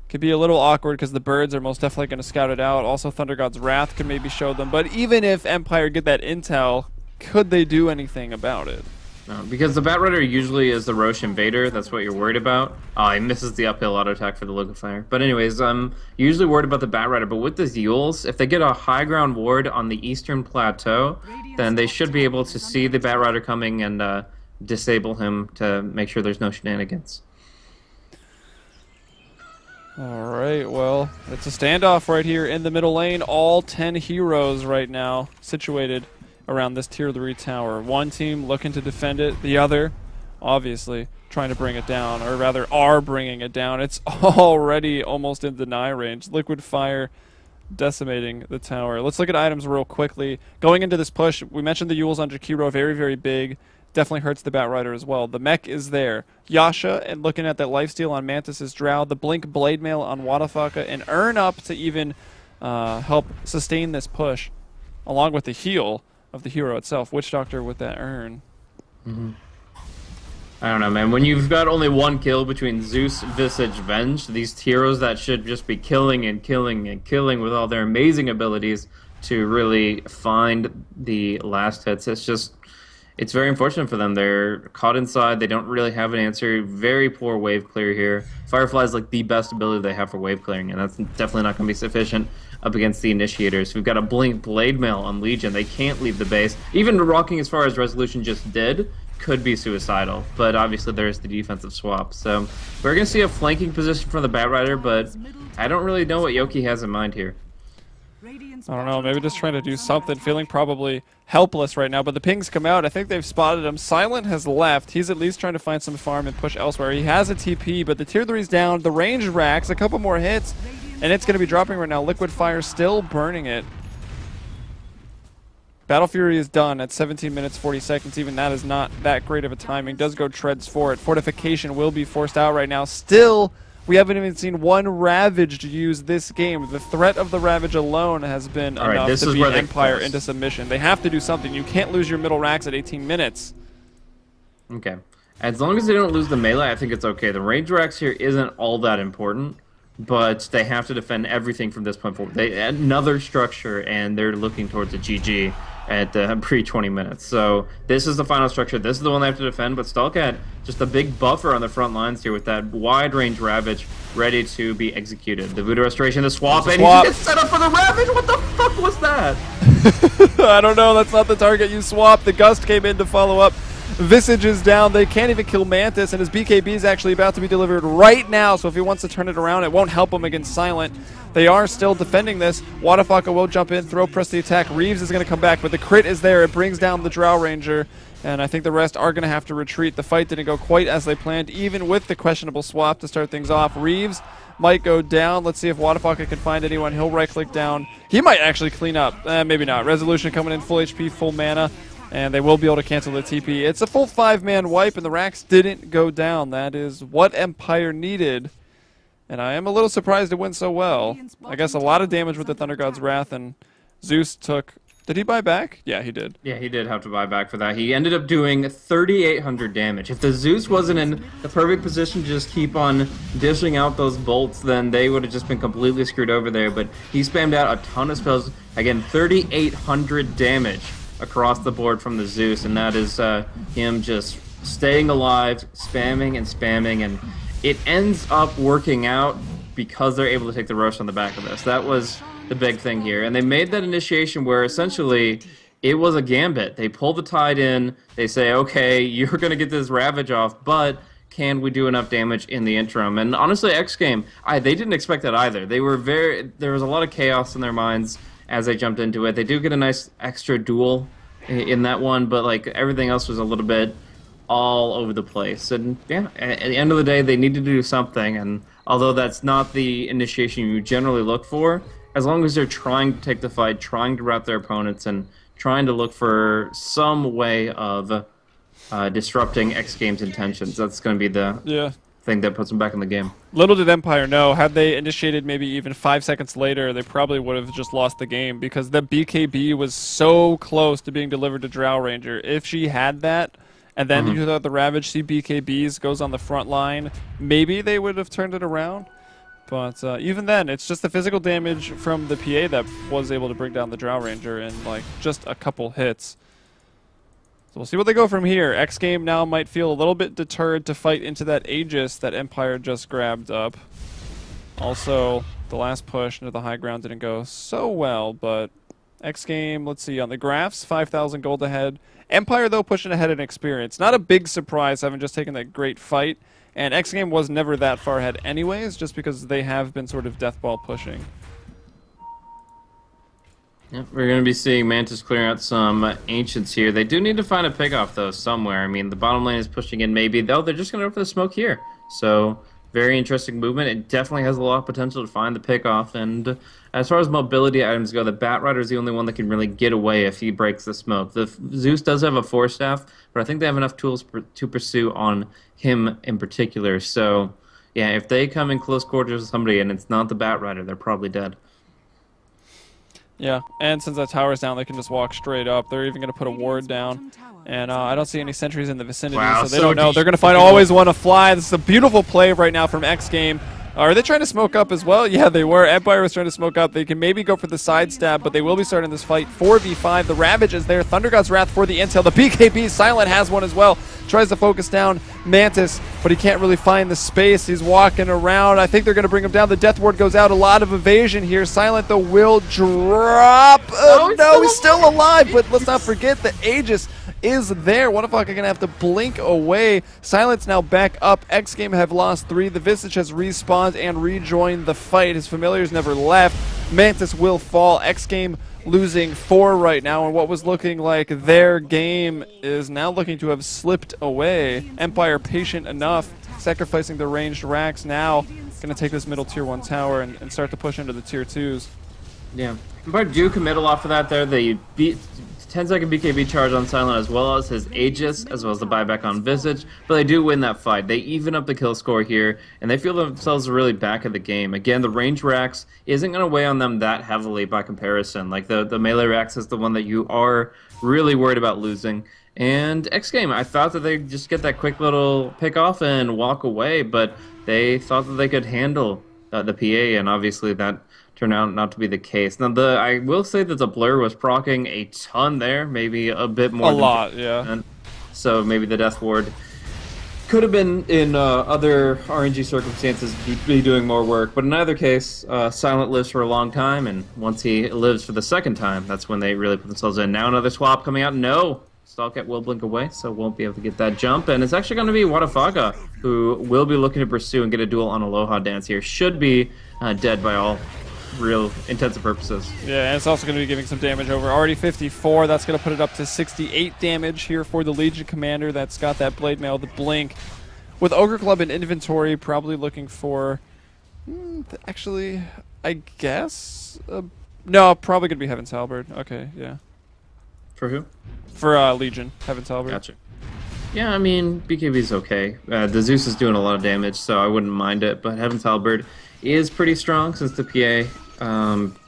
Could be a little awkward because the birds are most definitely going to scout it out. Also, Thunder God's Wrath could maybe show them. But even if Empire get that intel, could they do anything about it? No, because the Batrider usually is the Roche Invader. That's what you're worried about. He misses the uphill auto attack for the Liquefier. But anyways, I'm usually worried about the Batrider. But with the Yules, if they get a high ground ward on the eastern plateau, then they should be able to see the Batrider coming and disable him to make sure there's no shenanigans. Alright, well, it's a standoff right here in the middle lane. All 10 heroes right now situated around this tier 3 tower. One team looking to defend it, the other obviously trying to bring it down, or rather are bringing it down. It's already almost in deny range. Liquid Fire decimating the tower. Let's look at items real quickly. Going into this push, we mentioned the Yules on Jakiro, very, very big. Definitely hurts the Batrider as well. The mech is there. Yasha, and looking at that lifesteal on Mantis's Drow, the Blink Blade Mail on Wadafaka, and Earn up to even help sustain this push, along with the heal of the hero itself. Witch Doctor with that Earn. I don't know, man. When you've got only one kill between Zeus, Visage, Venge, these heroes that should just be killing and killing and killing with all their amazing abilities to really find the last hits, it's very unfortunate for them. They're caught inside. They don't really have an answer. Very poor wave clear here. Firefly is like the best ability they have for wave clearing, and that's definitely not going to be sufficient up against the initiators. We've got a Blink Blade Mail on Legion. They can't leave the base. Even rocking as far as Resolution just did could be suicidal, but obviously there's the defensive swap. So we're going to see a flanking position for the Batrider, but I don't really know what Yoki has in mind here. I don't know, maybe just trying to do something, feeling probably helpless right now, but the pings come out. I think they've spotted him. Silent has left. He's at least trying to find some farm and push elsewhere. He has a TP, but the tier 3's down. The range racks, a couple more hits, and it's going to be dropping right now. Liquid Fire still burning it. Battle Fury is done at 17 minutes 40 seconds. Even that is not that great of a timing. Does go treads for it. Fortification will be forced out right now. Still, we haven't even seen one Ravage use this game. The threat of the Ravage alone has been enough to beat Empire into submission. They have to do something. You can't lose your middle racks at 18 minutes. Okay. As long as they don't lose the melee, I think it's okay. The range racks here isn't all that important, but they have to defend everything from this point forward. They add another structure, and they're looking towards a GG at pre-20 minutes. So this is the final structure. This is the one they have to defend, but Stallcat, just a big buffer on the front lines here with that wide-range Ravage ready to be executed. The Voodoo Restoration, the swap, and he gets set up for the Ravage! What the fuck was that? I don't know. That's not the target you swapped. The Gust came in to follow up. Visage is down. They can't even kill Mantis, and his BKB is actually about to be delivered right now, so if he wants to turn it around, it won't help him against Silent. They are still defending this. Wadafaka will jump in, throw press the attack. Reeves is going to come back, but the crit is there. It brings down the Drow Ranger, and I think the rest are going to have to retreat. The fight didn't go quite as they planned, even with the questionable swap to start things off. Reeves might go down. Let's see if Wadafaka can find anyone. He'll right-click down. He might actually clean up. Maybe not. Resolution coming in, full HP, full mana, and they will be able to cancel the TP. It's a full 5-man wipe, and the Rax didn't go down. That is what Empire needed, and I am a little surprised it went so well. I guess a lot of damage with the Thunder God's Wrath, and Zeus took... Did he buy back? Yeah, he did. Yeah, he did have to buy back for that. He ended up doing 3,800 damage. If the Zeus wasn't in the perfect position to just keep on dishing out those bolts, then they would have just been completely screwed over there. But he spammed out a ton of spells. Again, 3,800 damage across the board from the Zeus, and that is him just staying alive, spamming and spamming, and it ends up working out because they're able to take the roast on the back of this. That was the big thing here, and they made that initiation where essentially it was a gambit. They pull the Tide in, they say, okay, you're going to get this Ravage off, but can we do enough damage in the interim? And honestly, xGame, they didn't expect that either. There was a lot of chaos in their minds as they jumped into it. They do get a nice extra duel in that one, but like everything else was a little bit all over the place. And yeah, at the end of the day, they need to do something, and although that's not the initiation you generally look for, as long as they're trying to take the fight, trying to rout their opponents, and trying to look for some way of disrupting xGame's intentions, that's going to be the thing that puts them back in the game. Little did Empire know, had they initiated maybe even 5 seconds later, they probably would have just lost the game, because the BKB was so close to being delivered to Drow Ranger. If she had that, and then you thought the Ravage see BKBs goes on the front line, maybe they would have turned it around. But even then, it's just the physical damage from the PA that was able to bring down the Drow Ranger in like just a couple hits. So we'll see what they go from here. xGame now might feel a little bit deterred to fight into that Aegis that Empire just grabbed up. Also, the last push into the high ground didn't go so well, but xGame, let's see, on the graphs, 5,000 gold ahead. Empire, though, pushing ahead in experience. Not a big surprise having just taken that great fight. And xGame was never that far ahead anyways, just because they have been sort of deathball pushing. Yep, we're going to be seeing Mantis clearing out some Ancients here. They do need to find a pick-off, though, somewhere. I mean, the bottom lane is pushing in maybe, though they're just going to go for the smoke here. So, very interesting movement. It definitely has a lot of potential to find the pick-off. And as far as mobility items go, the Batrider is the only one that can really get away if he breaks the smoke. The Zeus does have a Force Staff, but I think they have enough tools to pursue on him in particular. So, yeah, if they come in close quarters with somebody and it's not the Batrider, they're probably dead. Yeah, and since that tower's down, they can just walk straight up. They're even going to put a ward down. And I don't see any sentries in the vicinity, so they don't know. They're going to find always want to fly. This is a beautiful play right now from xGame. Are they trying to smoke up as well? Yeah, they were. Empire was trying to smoke up. They can maybe go for the side stab, but they will be starting this fight. 4v5. The Ravage is there. Thunder God's Wrath for the intel. The BKB, Silent has one as well. Tries to focus down Mantis, but he can't really find the space. He's walking around. I think they're going to bring him down. The Death Ward goes out. A lot of evasion here. Silent, though, will drop. Oh, no, he's still alive, but let's not forget the Aegis is there. Wadafaka going to have to blink away. Silence now back up. xGame have lost 3. The Visage has respawned and rejoined the fight. His familiars never left. Mantis will fall. xGame losing 4 right now, and what was looking like their game is now looking to have slipped away. Empire patient enough, sacrificing the ranged racks, now going to take this middle tier 1 tower and start to push into the tier 2s. Yeah, Empire do committal off of that there. They beat 10-second BKB charge on Silent as well as his Aegis, as well as the buyback on Visage, but they do win that fight. They even up the kill score here, and they feel themselves really back at the game. Again, the range racks isn't going to weigh on them that heavily by comparison. Like the melee racks is the one that you are really worried about losing. And xGame, I thought that they'd just get that quick little pick off and walk away, but they thought that they could handle the PA, and obviously that turned out not to be the case. Now, I will say that the Blur was proccing a ton there, maybe a bit more. A lot, yeah. So maybe the Death Ward Could have been in other RNG circumstances be doing more work, but in either case, Silent lives for a long time, and once he lives for the second time, that's when they really put themselves in. Now another swap coming out. No, Stalkat will blink away, so won't be able to get that jump, and it's actually going to be Wadafaga who will be looking to pursue and get a duel on Aloha Dance here. Should be dead by all real intents and purposes. Yeah, and it's also going to be giving some damage over. Already 54. That's going to put it up to 68 damage here for the Legion Commander that's got that Blade Mail, the Blink. With Ogre Club in inventory, probably looking for... actually, I guess... no, probably going to be Heaven's Halberd. Okay, yeah. For who? For Legion, Heaven's Halberd. Gotcha. Yeah, I mean, BKB's okay. The Zeus is doing a lot of damage, so I wouldn't mind it, but Heaven's Halberd is pretty strong since the PA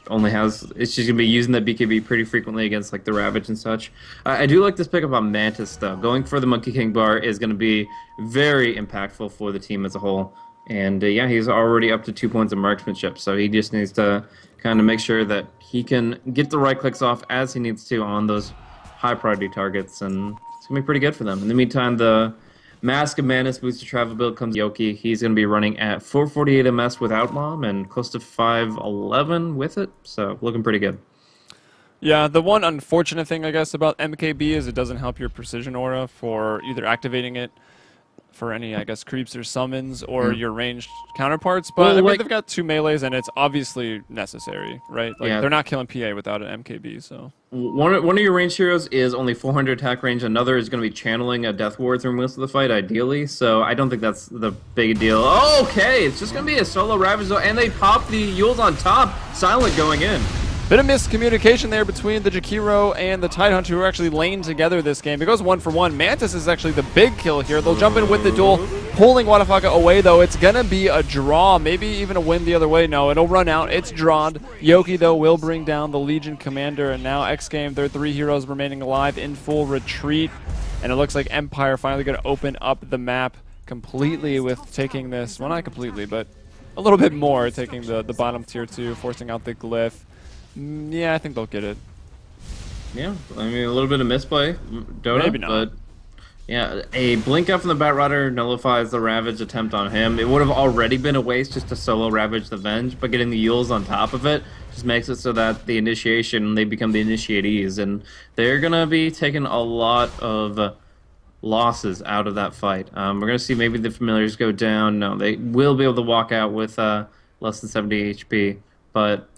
only has... It's just going to be using that BKB pretty frequently against like the Ravage and such. I do like this pickup on Mantis, though. Going for the Monkey King bar is going to be very impactful for the team as a whole. And yeah, he's already up to 2 points of marksmanship, so he just needs to kind of make sure that he can get the right clicks off as he needs to on those high priority targets, and it's going to be pretty good for them. In the meantime, the Mask of Madness booster travel build comes Yoki. He's going to be running at 448 MS without Mom and close to 511 with it, so looking pretty good. Yeah, the one unfortunate thing, I guess, about MKB is it doesn't help your Precision Aura for either activating it for any, I guess, creeps or summons or your ranged counterparts. But Well, I mean, like- they've got 2 melees, and it's obviously necessary, right? Like, Yeah. they're not killing PA without an MKB, so... One of your ranged heroes is only 400 attack range. Another is going to be channeling a Death Ward through most of the fight, ideally. So I don't think that's the big deal. Oh, okay, it's just going to be a solo Ravage, though, and they pop the Yules on top. Silent going in. Bit of miscommunication there between the Jakiro and the Tidehunter, who are actually laying together this game. It goes 1-for-1. Mantis is actually the big kill here. They'll jump in with the duel, pulling Wadafaga away, though. It's going to be a draw, maybe even a win the other way. No, it'll run out. It's drawn. Yoki, though, will bring down the Legion Commander, and now xGame, their 3 heroes remaining alive in full retreat. And it looks like Empire finally going to open up the map completely with taking this. Well, not completely, but a little bit more, taking the bottom tier 2, forcing out the Glyph. Yeah, I think they'll get it. Yeah, I mean, a little bit of misplay, Dota, Maybe not. but yeah, a blink up from the Batrider nullifies the Ravage attempt on him. It would have already been a waste just to solo Ravage the Venge, but getting the Yules on top of it just makes it so that the initiation, they become the initiatees, and they're going to be taking a lot of losses out of that fight. We're going to see maybe the Familiars go down. No, they will be able to walk out with less than 70 HP, but...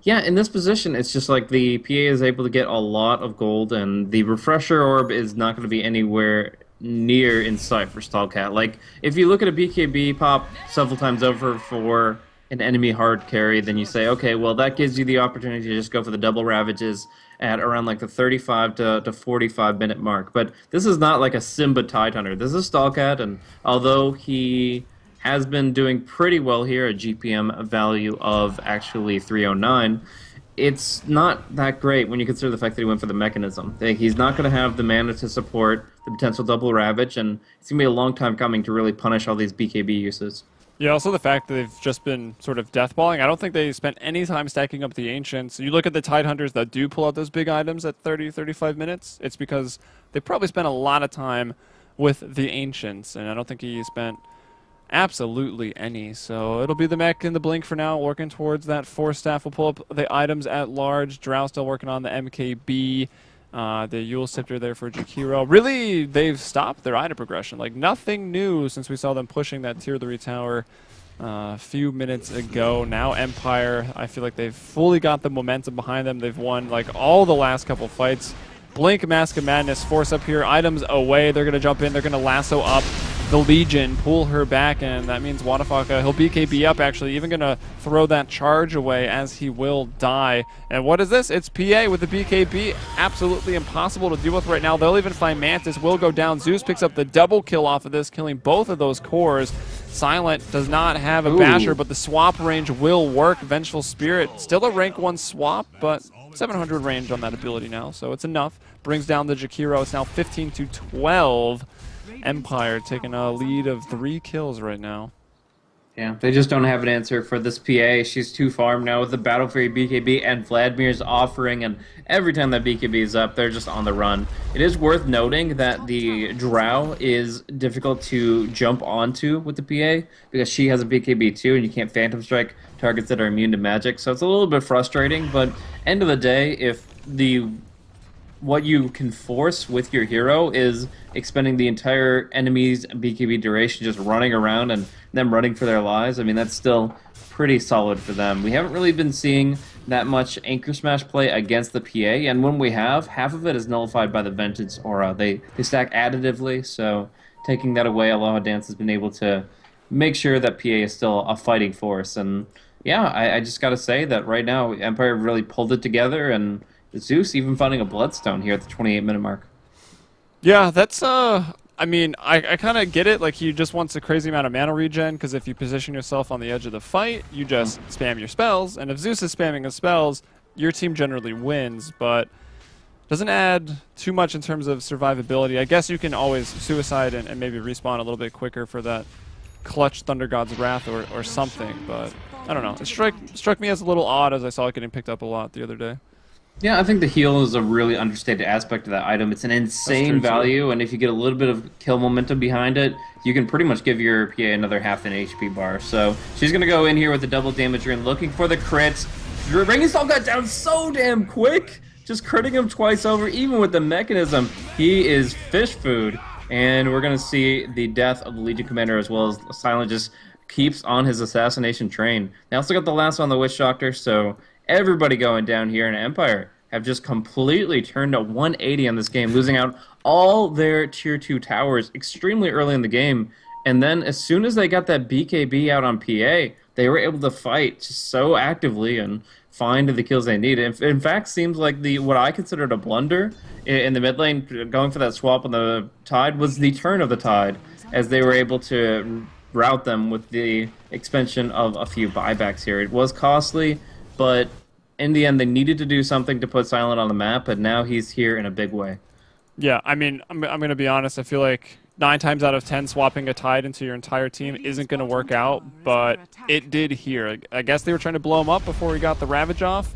yeah, in this position, it's just like the PA is able to get a lot of gold, and the Refresher Orb is not going to be anywhere near in sight for Stalkat. Like, if you look at a BKB pop several times over for an enemy hard carry, then you say, okay, well, that gives you the opportunity to just go for the double Ravages at around like the 35 to 45 minute mark. But this is not like a Simba Tidehunter. This is Stalkat, and although he has been doing pretty well here, a GPM value of actually 309. It's not that great when you consider the fact that he went for the mechanism. He's not going to have the mana to support the potential double Ravage, and it's going to be a long time coming to really punish all these BKB uses. Yeah, also the fact that they've just been sort of deathballing. I don't think they spent any time stacking up the Ancients. You look at the Tidehunters that do pull out those big items at 30, 35 minutes, it's because they probably spent a lot of time with the Ancients, and I don't think he spent absolutely any. So it'll be the mech and the blink for now, working towards that 4-staff. We'll pull up the items at large. Drow still working on the MKB. The Yule Scepter there for Jakiro. Really, they've stopped their item progression. Like, nothing new since we saw them pushing that Tier 3 tower a few minutes ago. Now Empire, I feel like they've fully got the momentum behind them. They've won, like, all the last couple fights. Blink, Mask of Madness, force up here. Items away. They're going to jump in. They're going to lasso up the Legion, pull her back, and that means Wadafaga, he'll BKB up, actually, even going to throw that charge away as he will die. And what is this? It's PA with the BKB. Absolutely impossible to deal with right now. They'll even find Mantis, will go down. Zeus picks up the double kill off of this, killing both of those cores. Silent does not have a basher, but the swap range will work. Vengeful Spirit, still a rank 1 swap, but 700 range on that ability now, so it's enough. Brings down the Jakiro. It's now 15-12. Empire taking a lead of 3 kills right now. Yeah, they just don't have an answer for this PA. She's too farmed now with the Battle Fury BKB and Vladimir's offering, and every time that BKB is up, they're just on the run. It is worth noting that the Drow is difficult to jump onto with the PA because she has a BKB too, and you can't Phantom Strike targets that are immune to magic, so it's a little bit frustrating, but end of the day, if the what you can force with your hero is expending the entire enemy's BKB duration just running around and them running for their lives, I mean, that's still pretty solid for them. We haven't really been seeing that much Anchor Smash play against the PA, and when we have, half of it is nullified by the Vengeance Aura. They stack additively, so taking that away, Aloha Dance has been able to make sure that PA is still a fighting force. And yeah, I just got to say that right now, Empire really pulled it together, and Zeus even finding a Bloodstone here at the 28-minute mark. Yeah, that's I mean, I kind of get it. Like, he just wants a crazy amount of mana regen, because if you position yourself on the edge of the fight, you just spam your spells. And if Zeus is spamming his spells, your team generally wins, but doesn't add too much in terms of survivability. I guess you can always suicide and maybe respawn a little bit quicker for that clutch Thunder God's Wrath or something, but I don't know. It struck me as a little odd as I saw it getting picked up a lot the other day. Yeah, I think the heal is a really understated aspect of that item. It's an insane value, and if you get a little bit of kill momentum behind it, you can pretty much give your PA another half an HP bar. So she's going to go in here with the double damage rune, looking for the crits. Rainingstorm got down so damn quick, just critting him twice over, even with the mechanism. He is fish food, and we're going to see the death of the Legion Commander, as well as Silent just keeps on his assassination train. They also got the last on the Witch Doctor, so everybody going down here in Empire have just completely turned a 180 on this game, losing out all their Tier 2 towers extremely early in the game. And then as soon as they got that BKB out on PA, they were able to fight just so actively and find the kills they needed. In fact, seems like what I considered a blunder in the mid lane, going for that swap on the Tide, was the turn of the Tide, as they were able to route them with the expansion of a few buybacks here. It was costly, but in the end, they needed to do something to put Silent on the map, and now he's here in a big way. Yeah, I mean, I'm going to be honest. I feel like 9 times out of 10, swapping a Tide into your entire team isn't going to work out, but it did here. I guess they were trying to blow him up before he got the Ravage off.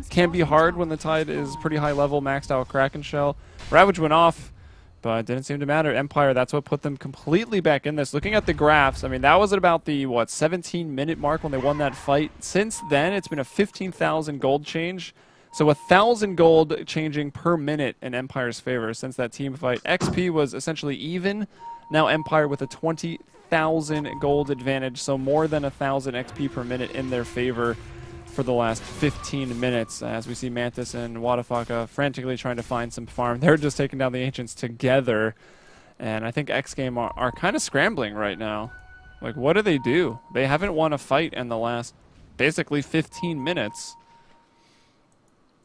Can be hard when the Tide is pretty high level, maxed out Kraken Shell. Ravage went off, but it didn't seem to matter. Empire, that's what put them completely back in this. Looking at the graphs, I mean, that was at about the, 17-minute mark when they won that fight. Since then, it's been a 15,000 gold change. So 1,000 gold changing per minute in Empire's favor since that team fight. XP was essentially even. Now Empire with a 20,000 gold advantage, so more than 1,000 XP per minute in their favor for the last 15 minutes, as we see Mantis and Wadafaka frantically trying to find some farm. They're just taking down the Ancients together, and I think xGame are kind of scrambling right now. Like, what do? They haven't won a fight in the last basically 15 minutes.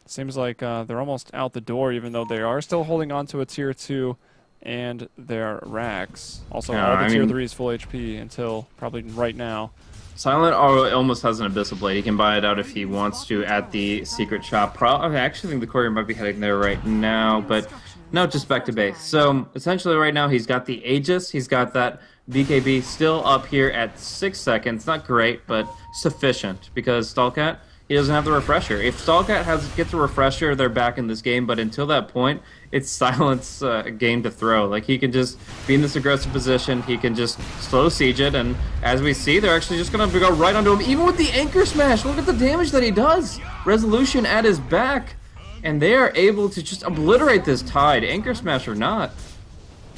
Seems like they're almost out the door, even though they are still holding on to a Tier 2 and their racks. Also, all the Tier 3 is full HP until probably right now. Silent almost has an Abyssal Blade. He can buy it out if he wants to at the secret shop. I actually think the courier might be heading there right now, but no, just back to base. So essentially right now he's got the Aegis. He's got that BKB still up here at 6 seconds. Not great, but sufficient, because Stallcat, he doesn't have the refresher. If Stallcat gets a refresher, they're back in this game, but until that point, it's Silent's game to throw. Like, he can just be in this aggressive position, he can just slow siege it, and as we see, they're actually just going to go right onto him, even with the Anchor Smash. Look at the damage that he does. Resolution at his back, and they are able to just obliterate this Tide, Anchor Smash or not.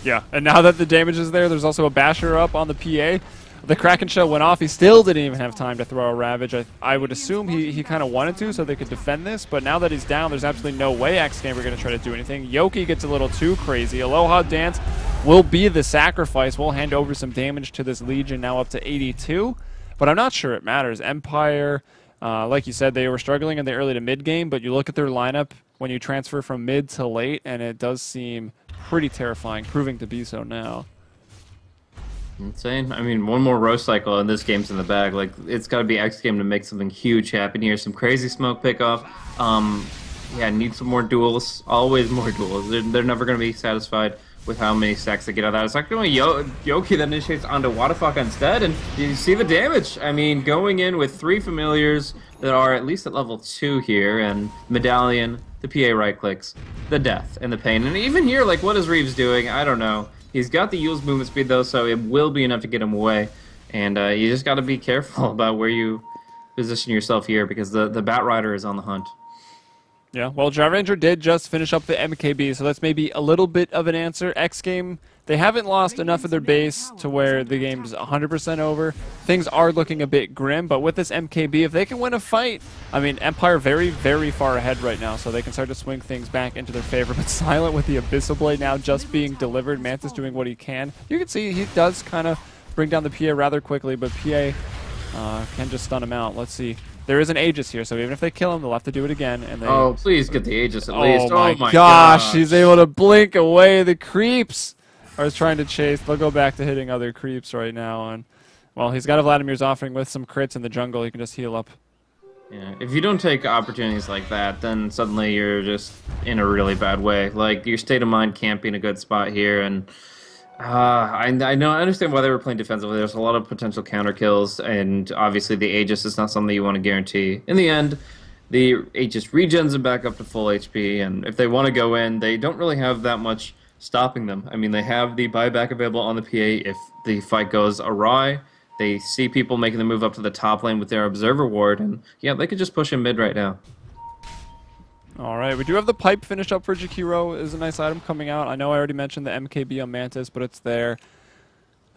Yeah, and now that the damage is there, there's also a Basher up on the PA. The Kraken Shell went off. He still didn't even have time to throw a Ravage. I would assume he kind of wanted to so they could defend this, but now that he's down, there's absolutely no way xGame are going to try to do anything. Yoki gets a little too crazy. Aloha Dance will be the sacrifice. We'll hand over some damage to this Legion, now up to 82, but I'm not sure it matters. Empire, like you said, they were struggling in the early to mid game, but you look at their lineup when you transfer from mid to late, and it does seem pretty terrifying, proving to be so now. Insane. I mean, one more roast cycle and this game's in the bag. Like, it's got to be xGame to make something huge happen here. Some crazy smoke pickoff. Yeah, need some more duels. Always more duels. They're never going to be satisfied with how many stacks they get out of that. It's actually Yoki that initiates onto Waterfuck instead, and you see the damage. I mean, going in with 3 familiars that are at least at level 2 here, and Medallion, the PA right clicks, the death, and the pain. And even here, like, what is Reeves doing? I don't know. He's got the Yule's movement speed, though, so it will be enough to get him away. And you just got to be careful about where you position yourself here, because the Bat Rider is on the hunt. Yeah, well, Gyro Ranger did just finish up the MKB, so that's maybe a little bit of an answer. xGame, they haven't lost enough of their base to where the game's 100% over. Things are looking a bit grim, but with this MKB, if they can win a fight, I mean, Empire very, very far ahead right now, so they can start to swing things back into their favor. But Silent with the Abyssal Blade now just being delivered, Mantis doing what he can. You can see he does kind of bring down the PA rather quickly, but PA can just stun him out. Let's see. There is an Aegis here, so even if they kill him, they'll have to do it again. And they... Oh, please get the Aegis at least. Oh my gosh, he's able to blink away the creeps. I was trying to chase. They'll go back to hitting other creeps right now. And well, he's got a Vladimir's offering with some crits in the jungle. He can just heal up. Yeah, if you don't take opportunities like that, then suddenly you're just in a really bad way. Like, your state of mind can't be in a good spot here, and... I understand why they were playing defensively. There's a lot of potential counter kills, and obviously the Aegis is not something you want to guarantee. In the end, the Aegis regens them back up to full HP, and if they want to go in, they don't really have that much stopping them. I mean, they have the buyback available on the PA if the fight goes awry. They see people making the move up to the top lane with their Observer Ward, and yeah, they could just push him mid right now. All right, we do have the pipe finished up for Jakiro. Is a nice item coming out. I know I already mentioned the MKB on Mantis, but it's there.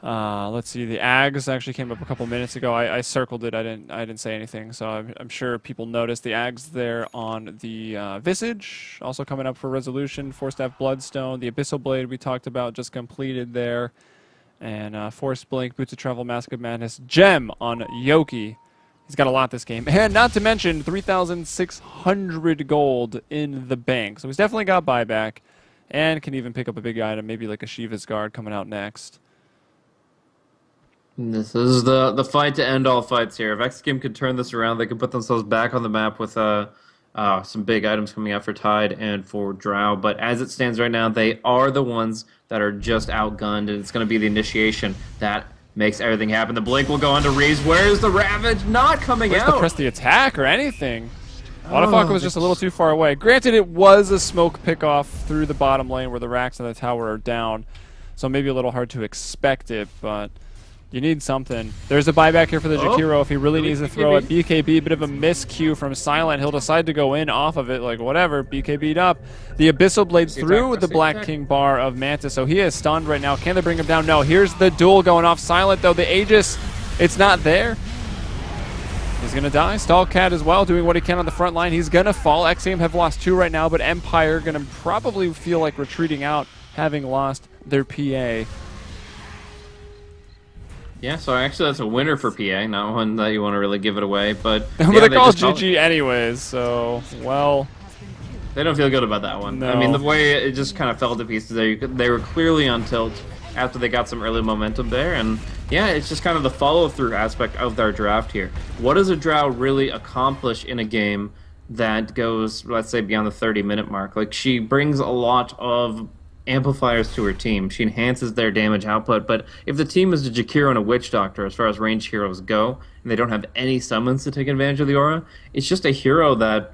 Let's see, the Ags actually came up a couple minutes ago. I circled it. I didn't say anything, so I'm sure people noticed the Ags there on the Visage. Also coming up for Resolution, 4-staff Bloodstone, the Abyssal Blade we talked about just completed there, and Force Blink, Boots of Travel, Mask of Madness, Gem on Yoki. He's got a lot this game. And not to mention 3,600 gold in the bank. So he's definitely got buyback and can even pick up a big item, maybe like a Shiva's Guard coming out next. This is the fight to end all fights here. If xGame could turn this around, they could put themselves back on the map with some big items coming out for Tide and for Drow. But as it stands right now, they are the ones that are just outgunned, and it's going to be the initiation that makes everything happen. The blink will go onto Reeves. Where's the Ravage? Not coming out. To press the attack or anything. Waterfuck was just a little too far away. Granted, it was a smoke pickoff through the bottom lane where the racks and the tower are down, so maybe a little hard to expect it, but you need something. There's a buyback here for the Jakiro if he really needs to throw it. BKB, bit of a miscue from Silent. He'll decide to go in off of it, like whatever, BKB'd up. The Abyssal Blade through the Black King bar of Mantis, so he is stunned right now. Can they bring him down? No. Here's the duel going off. Silent, though, the Aegis, it's not there. He's going to die. Stallcat as well, doing what he can on the front line. He's going to fall. xGame have lost 2 right now, but Empire going to probably feel like retreating out, having lost their PA. Yeah, so actually that's a winner for PA, not one that you want to really give it away, but... but yeah, they call it GG anyways, so, well... They don't feel good about that one. No. I mean, the way it just kind of fell to pieces there, they were clearly on tilt after they got some early momentum there, and yeah, it's just kind of the follow-through aspect of their draft here. What does a Drow really accomplish in a game that goes, let's say, beyond the 30-minute mark? Like, she brings a lot of amplifiers to her team. She enhances their damage output, but if the team is a Jakiro and a Witch Doctor as far as ranged heroes go, and they don't have any summons to take advantage of the aura, it's just a hero that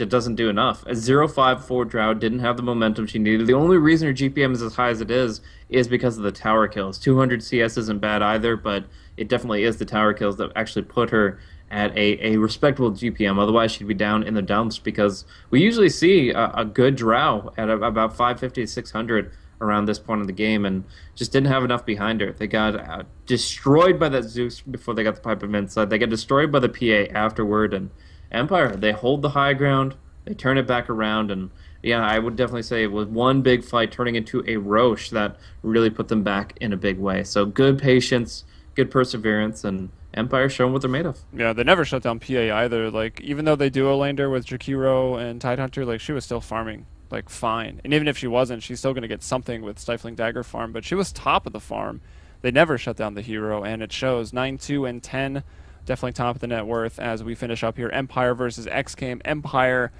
doesn't do enough. A 0-5-4 Drow didn't have the momentum she needed. The only reason her GPM is as high as it is because of the tower kills. 200 CS isn't bad either, but it definitely is the tower kills that actually put her at a respectable GPM. Otherwise, she'd be down in the dumps, because we usually see a good Drow at about 550 to 600 around this point in the game, and just didn't have enough behind her. They got destroyed by that Zeus before they got the Pipe of Insight. They got destroyed by the PA afterward, and Empire, they hold the high ground, they turn it back around, and yeah, I would definitely say it was one big fight turning into a Roche that really put them back in a big way. So good patience, good perseverance, and Empire showing what they're made of. Yeah, they never shut down PA either. Like, even though they duo-laned her with Jakiro and Tidehunter, like, she was still farming, like, fine. And even if she wasn't, she's still going to get something with Stifling Dagger farm, but she was top of the farm. They never shut down the hero, and it shows. 9-2 and 10, definitely top of the net worth as we finish up here. Empire versus xGame. Empire,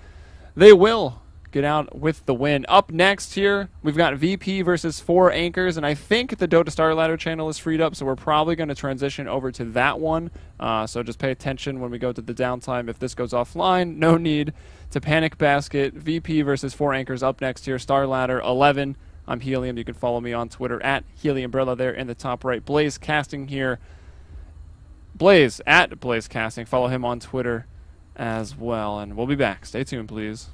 they will get out with the win. Up next here, we've got VP versus 4 Anchors, and I think the Dota Starladder channel is freed up, so we're probably going to transition over to that one. So just pay attention when we go to the downtime. If this goes offline, no need to panic basket. VP versus 4 Anchors up next here. Starladder 11. I'm Helium. You can follow me on Twitter at HeliumBrella there in the top right. Blaze Casting here. Blaze at Blaze Casting. Follow him on Twitter as well, and we'll be back. Stay tuned, please.